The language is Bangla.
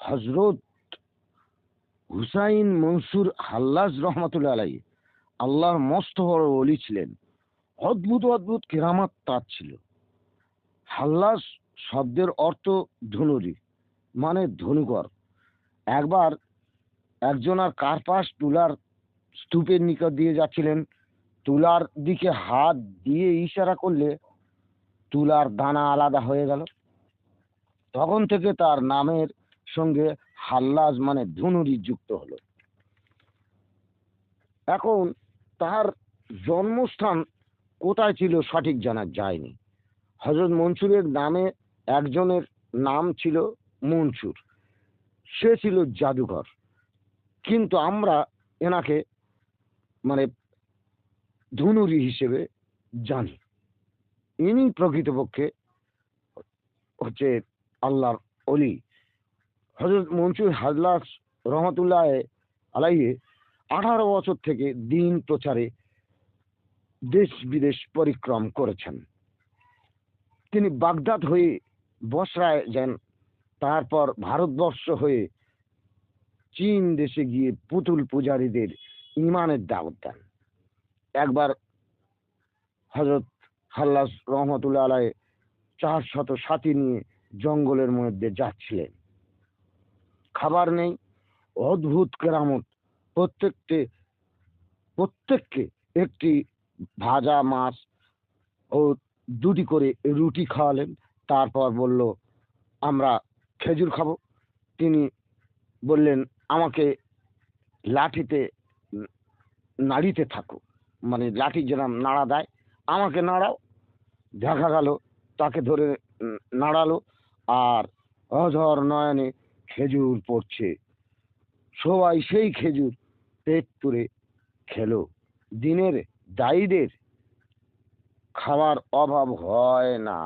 হজরত হুসাইন মনসুর হাল্লাজ রহমতুল্লাহ আলাইহি আল্লাহর মস্ত বড় ওলি ছিলেন। অদ্ভুত অদ্ভুত কেরামত তার ছিল। হাল্লাজ শব্দের অর্থ ধনুরি, মানে ধনুকর। একবার একজনার কার্পাস তুলার স্তূপের নিকট দিয়ে যাচ্ছিলেন। তুলার দিকে হাত দিয়ে ইশারা করলে তুলার দানা আলাদা হয়ে গেল। তখন থেকে তার নামের সঙ্গে হাল্লাজ মানে ধনুরি যুক্ত হলো। এখন তার জন্মস্থান কোথায় ছিল সঠিক জানা যায়নি। হযরত মনসুরের নামে একজনের নাম ছিল মনসুর, সে ছিল জাদুঘর, কিন্তু আমরা এনাকে মানে ধনুরি হিসেবে জানি। ইনি প্রকৃতপক্ষে হচ্ছে আল্লাহর অলি। হযরত মনসুর হাল্লাজ রহমতুল্লাহ আলাইহি 18 বছর থেকে দিন প্রচারে দেশ বিদেশ পরিক্রম করেছেন। তিনি বাগদাদ হয়ে বসরায় যান, তারপর ভারতবর্ষ হয়ে চীন দেশে গিয়ে পুতুল পূজারীদের ইমানের দাওয়াত দেন। একবার হযরত হাল্লাজ রহমতুল্লাহ আলাইহি 400 সাথী নিয়ে জঙ্গলের মধ্যে যাচ্ছিলেন। খাবার নেই, অদ্ভুত কেরামত। প্রত্যেককে একটি ভাজা মাছ ও 2টি করে রুটি খাওয়ালেন। তারপর বলল, আমরা খেজুর খাবো। তিনি বললেন, আমাকে লাঠিতে নাড়িতে থাকো, মানে লাঠি যেরকম নাড়া দেয় আমাকে নাড়াও। দেখা গেল তাকে ধরে নাড়ালো, আর অঝর নয়নে খেজুর পড়ছে। সবাই সেই খেজুর পেট পুরে খেলো। দিনের দায়ীদের খাওয়ার অভাব হয় না।